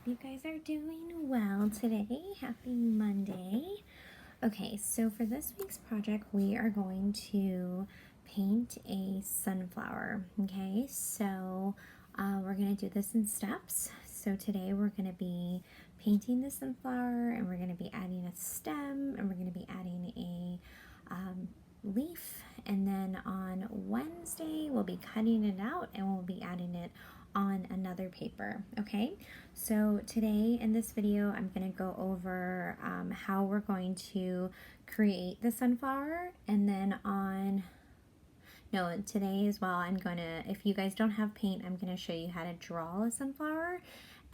you guys are doing well today. Happy Monday. Okay, so for this week's project, we are going to paint a sunflower. Okay, so we're going to do this in steps. So today we're going to be painting the sunflower, and we're going to be adding a stem, and we're going to be adding a leaf, and then on Wednesday we'll be cutting it out and we'll be adding it on another paper. Okay, so today in this video I'm going to go over how we're going to create the sunflower, and then today as well I'm going to, if you guys don't have paint, I'm going to show you how to draw a sunflower,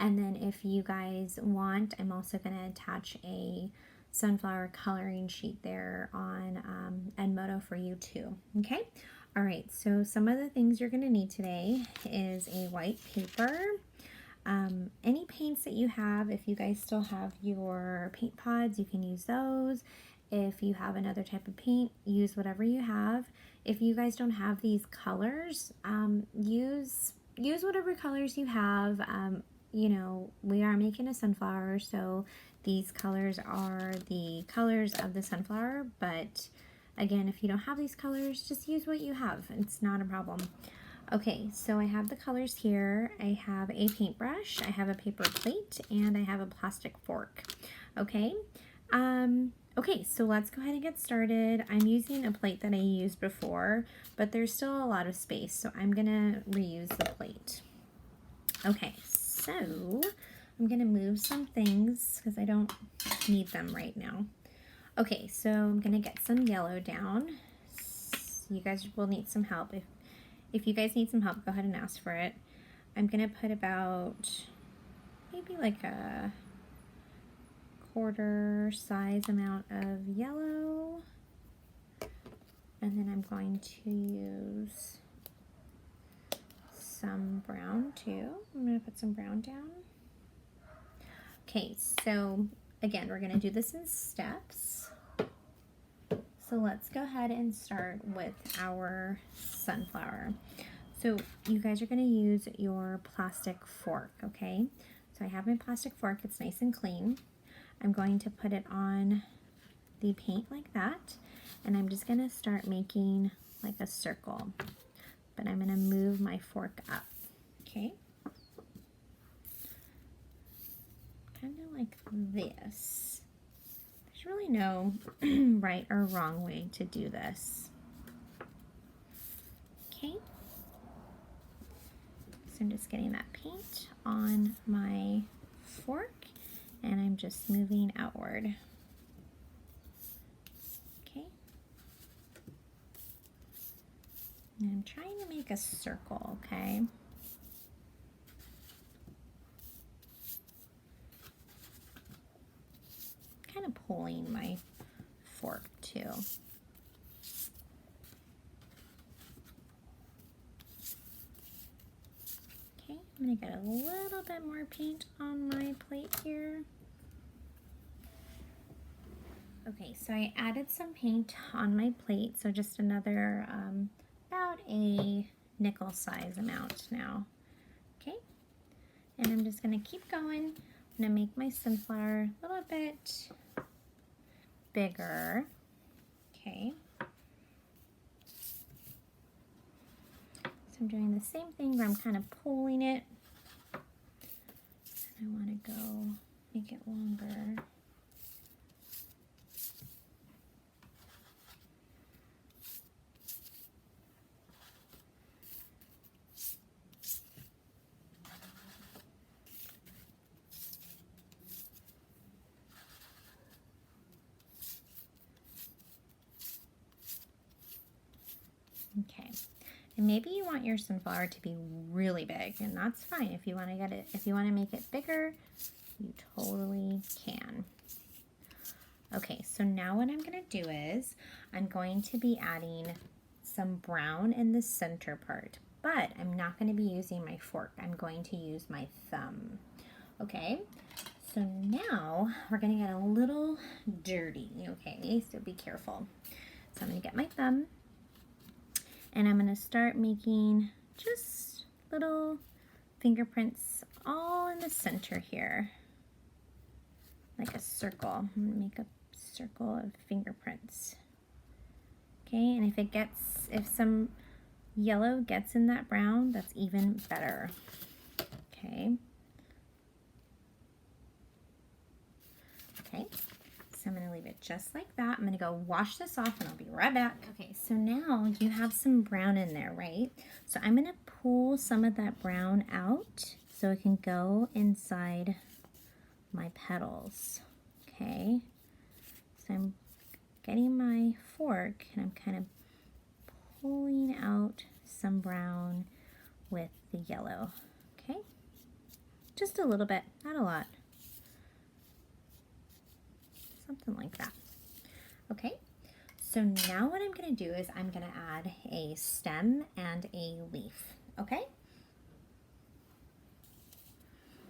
and then if you guys want, I'm also going to attach a sunflower coloring sheet there on Edmodo for you too. Okay, all right, so some of the things you're going to need today is a white paper, any paints that you have. If you guys still have your paint pods, you can use those. If you have another type of paint, use whatever you have. If you guys don't have these colors, use whatever colors you have. You know, we are making a sunflower, so these colors are the colors of the sunflower, but again, if you don't have these colors, just use what you have. It's not a problem. Okay, so I have the colors here. I have a paintbrush, I have a paper plate, and I have a plastic fork. Okay, okay, so let's go ahead and get started. I'm using a plate that I used before, but there's still a lot of space, so I'm gonna reuse the plate. Okay, so I'm gonna move some things because I don't need them right now. Okay, so I'm gonna get some yellow down. You guys will need some help. If you guys need some help, go ahead and ask for it. I'm gonna put about maybe like a quarter size amount of yellow, and then I'm going to use some brown too. I'm gonna put some brown down. Okay, so again, we're gonna do this in steps. So let's go ahead and start with our sunflower. So you guys are gonna use your plastic fork, okay? So I have my plastic fork, it's nice and clean. I'm going to put it on the paint like that, and I'm just gonna start making like a circle, but I'm gonna move my fork up, okay? Kind of like this. There's really no right or wrong way to do this. Okay. So I'm just getting that paint on my fork, and I'm just moving outward. Okay. And I'm trying to make a circle, okay? Kind of pulling my fork too. Okay, I'm gonna get a little bit more paint on my plate here. Okay, so I added some paint on my plate, so just another about a nickel size amount now. Okay, and I'm just gonna keep going. I'm gonna make my sunflower a little bit bigger. Okay. So I'm doing the same thing where I'm kind of pulling it. I want to go make it longer. Okay, and maybe you want your sunflower to be really big, and that's fine. If you want to make it bigger, you totally can. Okay, so now what I'm going to do is I'm going to be adding some brown in the center part, but I'm not going to be using my fork. I'm going to use my thumb. Okay, so now we're going to get a little dirty, okay, so be careful. So I'm going to get my thumb, and I'm going to start making just little fingerprints all in the center here, like a circle. I'm gonna make a circle of fingerprints. Okay, and if some yellow gets in that brown, that's even better. Okay. Okay, so I'm gonna leave it just like that. I'm gonna go wash this off and I'll be right back. Okay, so now you have some brown in there, right? So I'm gonna pull some of that brown out so it can go inside my petals. Okay, so I'm getting my fork and I'm kind of pulling out some brown with the yellow. Okay, just a little bit, not a lot. Something like that. Okay, so now what I'm going to do is I'm going to add a stem and a leaf. Okay?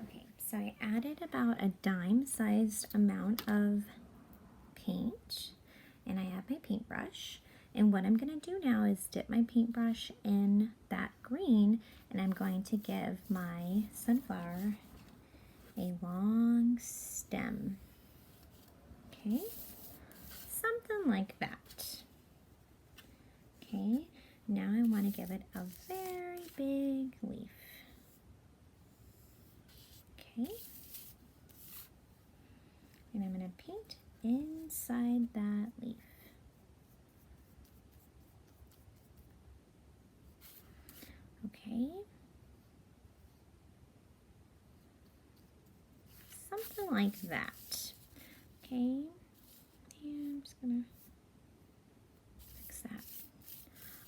Okay, so I added about a dime-sized amount of paint, and I have my paintbrush. And what I'm going to do now is dip my paintbrush in that green, and I'm going to give my sunflower a long stem. Okay, something like that. Okay, now I want to give it a very big leaf. Okay, and I'm going to paint inside that leaf. Okay, something like that. Okay, and I'm just gonna fix that.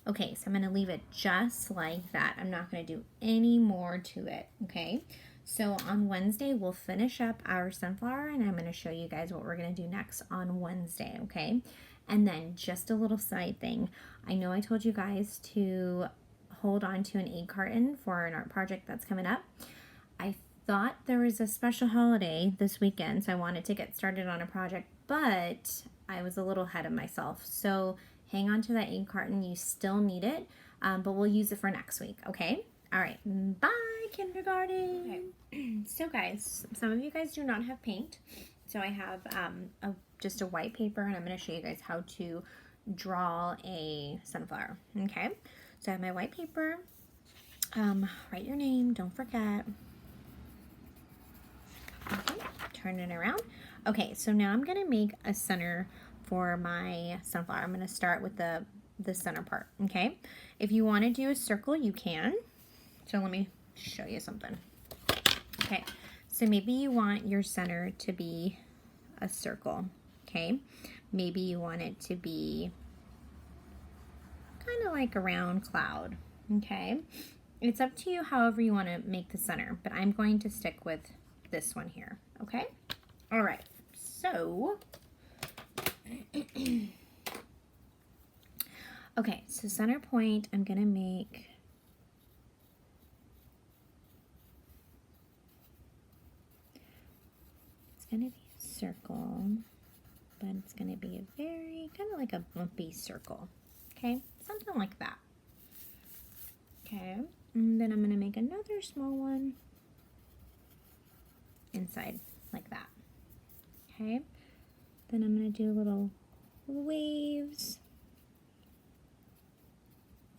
Okay, so I'm gonna leave it just like that. I'm not gonna do any more to it, okay? So on Wednesday, we'll finish up our sunflower and I'm gonna show you guys what we're gonna do next on Wednesday, okay? And then just a little side thing. I know I told you guys to hold on to an egg carton for an art project that's coming up. I thought there was a special holiday this weekend, so I wanted to get started on a project, but I was a little ahead of myself. So hang on to that egg carton. You still need it, but we'll use it for next week, okay? All right, bye, kindergarten. Okay. So guys, some of you guys do not have paint. So I have just a white paper, and I'm going to show you guys how to draw a sunflower, okay? So I have my white paper. Write your name, don't forget. Okay, turn it around. Okay, so now I'm gonna make a center for my sunflower. I'm gonna start with the center part, okay? If you wanna do a circle, you can. So let me show you something. Okay, so maybe you want your center to be a circle, okay? Maybe you want it to be kind of like a round cloud, okay? It's up to you however you want to make the center, but I'm going to stick with this one here, okay? All right, so, okay, so center point, I'm gonna make, it's gonna be a circle, but it's gonna be a very, kind of like a bumpy circle, okay? Something like that. Okay, and then I'm gonna make another small one inside like that. Okay, then I'm gonna do little waves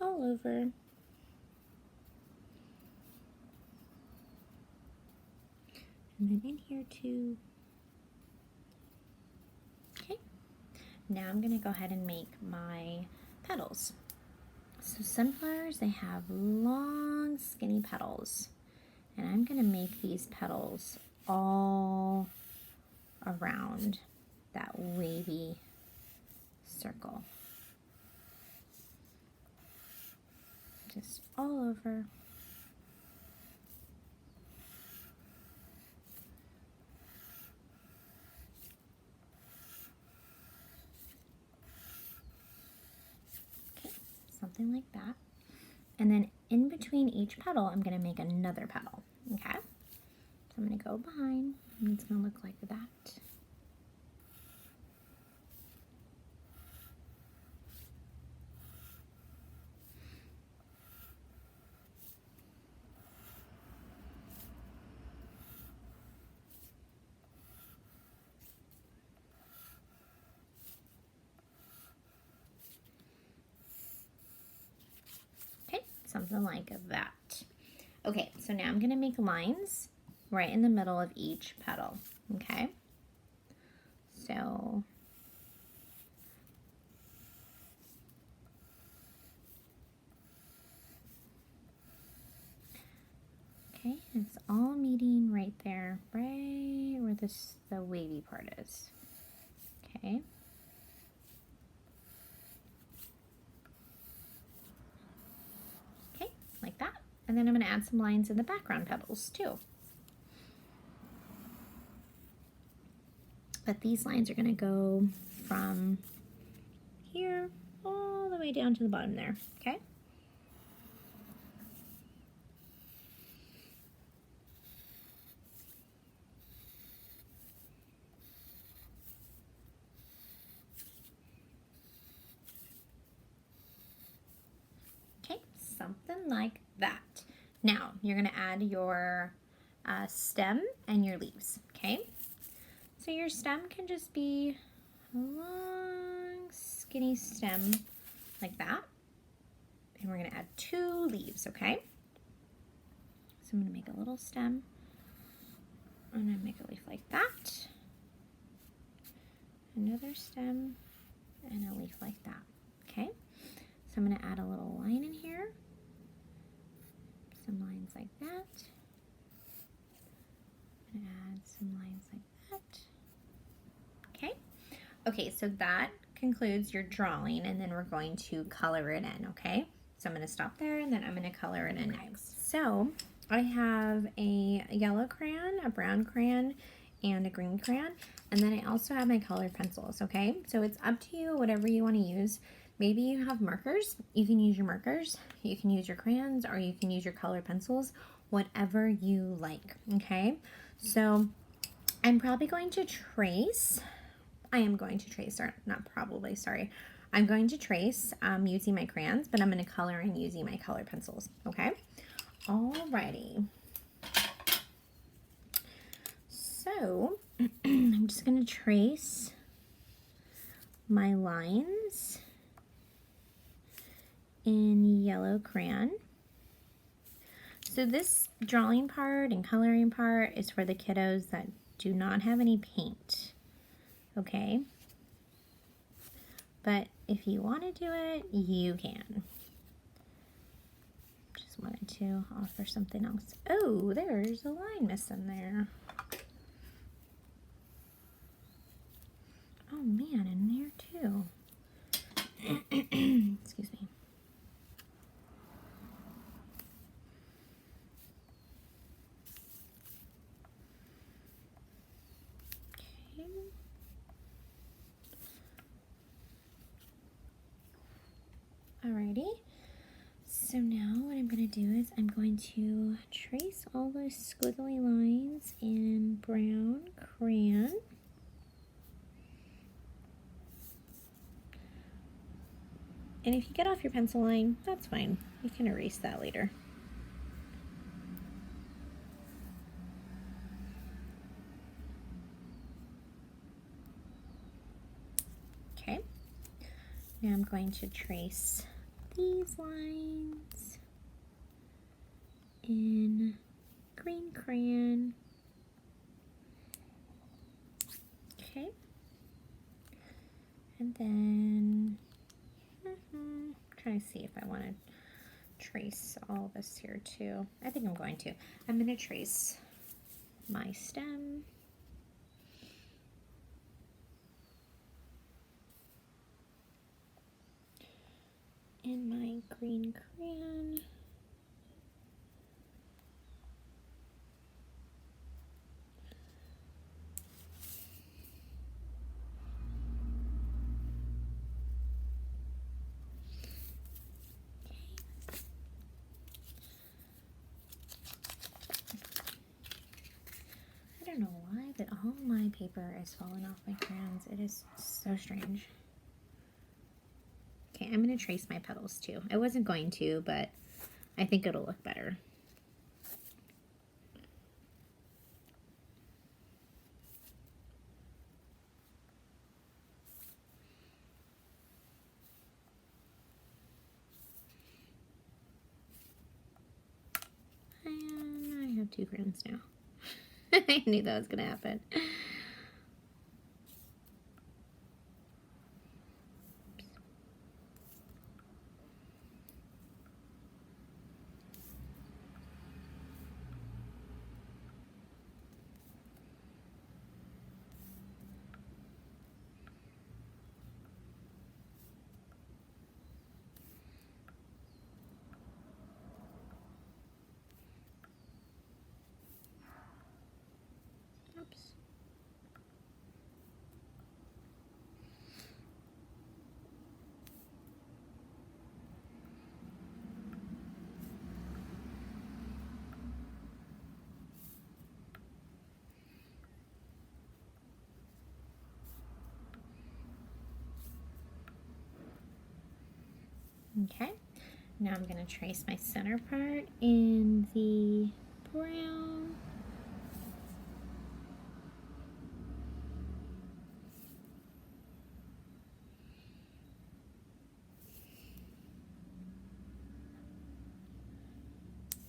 all over. And then in here too. Okay, now I'm gonna go ahead and make my petals. So sunflowers, they have long skinny petals. And I'm gonna make these petals all around that wavy circle. Just all over. Okay, something like that. And then in between each petal, I'm gonna make another petal, okay? So I'm gonna go behind, and it's gonna look like that. something like that. Okay, so now I'm going to make lines right in the middle of each petal, okay? So okay, it's all meeting right there, right where the wavy part is. Okay. Okay, like that. And then I'm going to add some lines in the background petals too. But these lines are going to go from here all the way down to the bottom there, okay? Okay, something like that. Now, you're going to add your stem and your leaves, okay? So your stem can just be a long, skinny stem like that. And we're going to add 2 leaves, okay? So I'm going to make a little stem. I'm going to make a leaf like that. Another stem and a leaf like that, okay? So I'm going to add a little line in here. Some lines like that. I'm going to add some lines like that. Okay. Okay, so that concludes your drawing, and then we're going to color it in, okay? So I'm going to stop there, and then I'm going to color it in next. So I have a yellow crayon, a brown crayon, and a green crayon, and then I also have my colored pencils, okay? So it's up to you, whatever you want to use. Maybe you have markers. You can use your markers, you can use your crayons, or you can use your colored pencils, whatever you like, okay? So I'm probably going to trace. I am going to trace, or not probably, sorry. I'm going to trace using my crayons, but I'm going to color in using my color pencils, okay? Alrighty. So, I'm just going to trace my lines in yellow crayon. So this drawing part and coloring part is for the kiddos that do not have any paint. Okay, but if you want to do it, you can. Just wanted to offer something else. Oh, there's a line missing there. Oh man, in there too. Excuse me. Okay. Alrighty, so now what I'm going to do is I'm going to trace all those squiggly lines in brown crayon. And if you get off your pencil line, that's fine. You can erase that later. Okay, now I'm going to trace these lines in green crayon. Okay, and then try to see if I want to trace all this here too. I think I'm going to. I'm going to trace my stem. In my green crayon. I don't know why, but all my paper is falling off my crayons. It is so strange. Okay, I'm going to trace my petals too. I wasn't going to, but I think it'll look better. have 2 crayons now. I knew that was going to happen. Oops. Okay, now I'm going to trace my center part in the brown.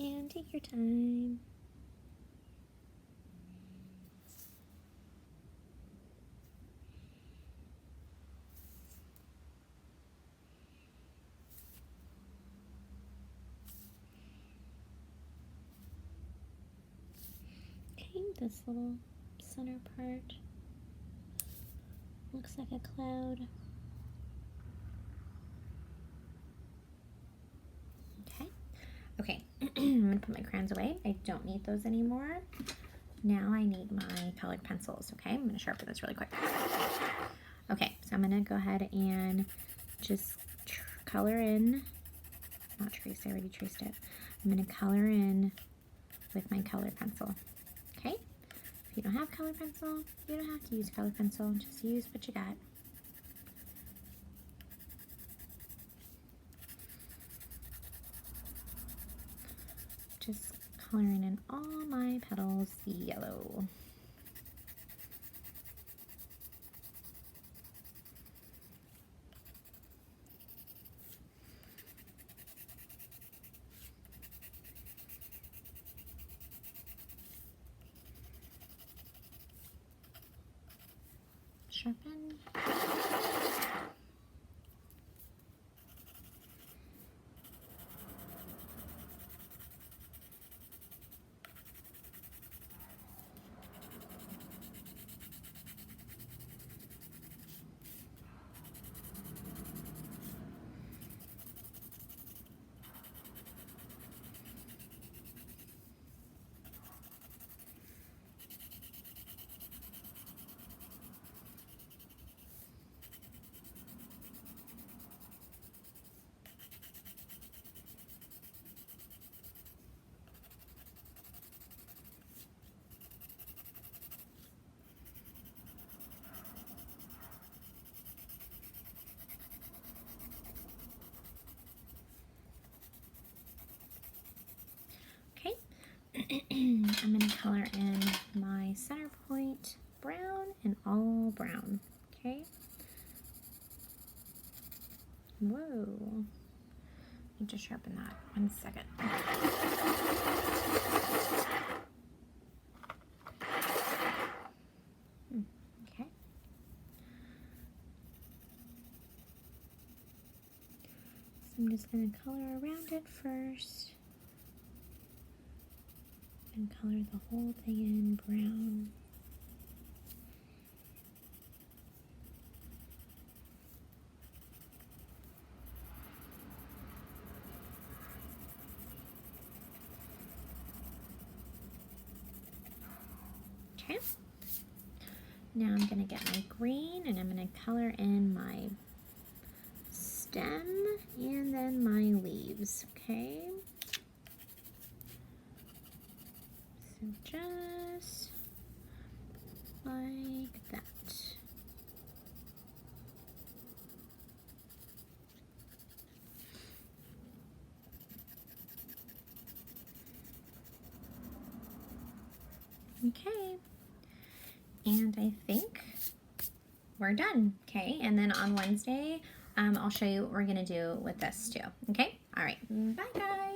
And take your time. Okay, this little center part looks like a cloud. Okay, I'm gonna put my crayons away. I don't need those anymore. Now I need my colored pencils, okay? I'm gonna sharpen this really quick. Okay, so I'm gonna go ahead and just color in, not trace, I already traced it. I'm gonna color in with my colored pencil, okay? If you don't have colored pencil, you don't have to use colored pencil, just use what you got. Just coloring in all my petals yellow. Sharpen. I'm going to color in my center point brown and all brown, okay? Whoa. Need to sharpen that. 1 second. Okay. So I'm just going to color around it first. And color the whole thing in brown. Okay. Now I'm going to get my green and I'm going to color in my stem and then my leaves, okay? So just like that. Okay, and I think we're done, okay? And then on Wednesday, I'll show you what we're gonna do with this too, okay? All right, bye guys.